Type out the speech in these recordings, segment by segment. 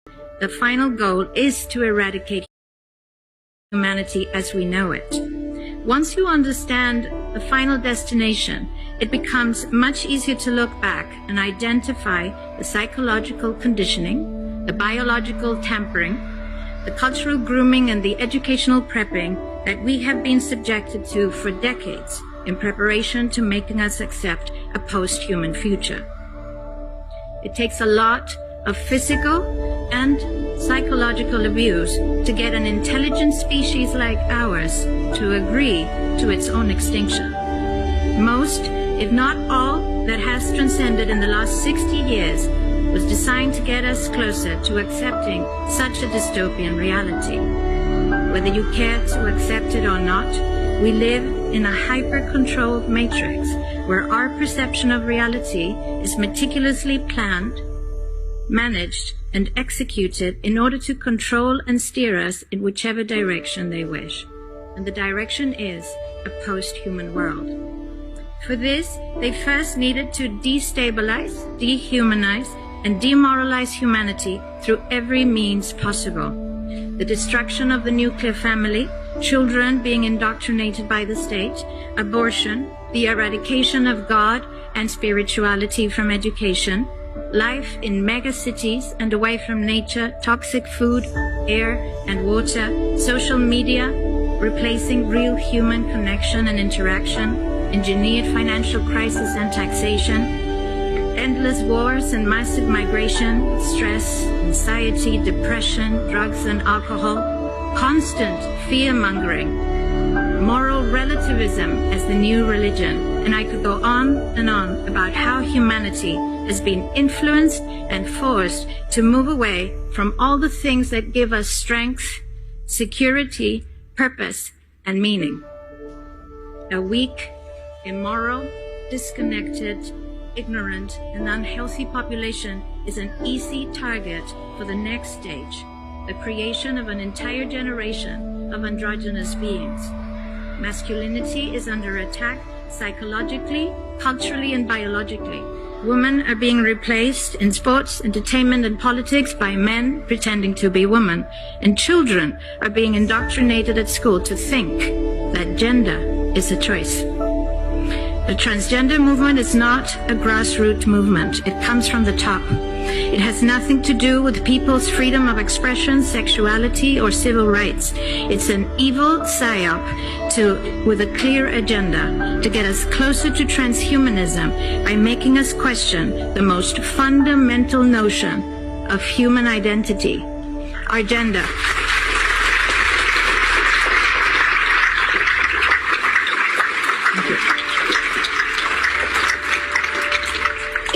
The final goal is to eradicate humanity as we know it. Once you understand the final destination, it becomes much easier to look back and identify the psychological conditioning, the biological tampering, the cultural grooming, and the educational prepping that we have been subjected to for decades in preparation to making us accept a post-human future. It takes a lot of physical and psychological abuse to get an intelligent species like ours to agree to its own extinction. Most, if not all, that has transcended in the last 60 years was designed to get us closer to accepting such a dystopian reality. Whether you care to accept it or not, we live in a hyper-controlled matrix where our perception of reality is meticulously planned, managed, and executed in order to control and steer us in whichever direction they wish. And the direction is a post-human world. For this, they first needed to destabilize, dehumanize, and demoralize humanity through every means possible. The destruction of the nuclear family, children being indoctrinated by the state, abortion, the eradication of God and spirituality from education, life in megacities and away from nature, toxic food, air and water, social media, replacing real human connection and interaction, engineered financial crisis and taxation, endless wars and massive migration, stress, anxiety, depression, drugs and alcohol, constant fear-mongering, moral relativism as the new religion, and I could go on and on about how humanity has been influenced and forced to move away from all the things that give us strength, security, purpose, and meaning. A weak, immoral, disconnected, ignorant, and unhealthy population is an easy target for the next stage, the creation of an entire generation of androgynous beings. Masculinity is under attack psychologically, culturally, and biologically. Women are being replaced in sports, entertainment, and politics by men pretending to be women. And children are being indoctrinated at school to think that gender is a choice. The transgender movement is not a grassroots movement. It comes from the top. It has nothing to do with people's freedom of expression, sexuality, or civil rights. It's an evil psyop with a clear agenda to get us closer to transhumanism by making us question the most fundamental notion of human identity, our gender.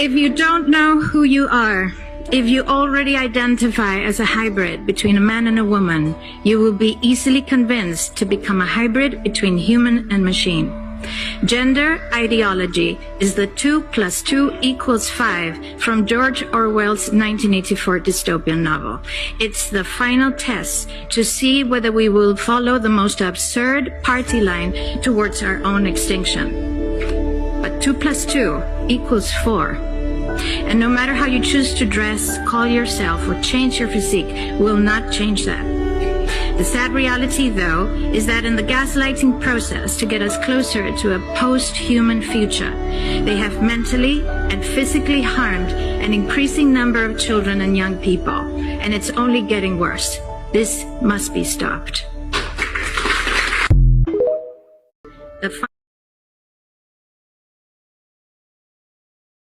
If you don't know who you are, if you already identify as a hybrid between a man and a woman, you will be easily convinced to become a hybrid between human and machine. Gender ideology is the 2 + 2 = 5 from George Orwell's 1984 dystopian novel. It's the final test to see whether we will follow the most absurd party line towards our own extinction. But 2 + 2 = 4. And no matter how you choose to dress, call yourself, or change your physique, will not change that. The sad reality, though, is that in the gaslighting process to get us closer to a post-human future, they have mentally and physically harmed an increasing number of children and young people, and it's only getting worse. This must be stopped. The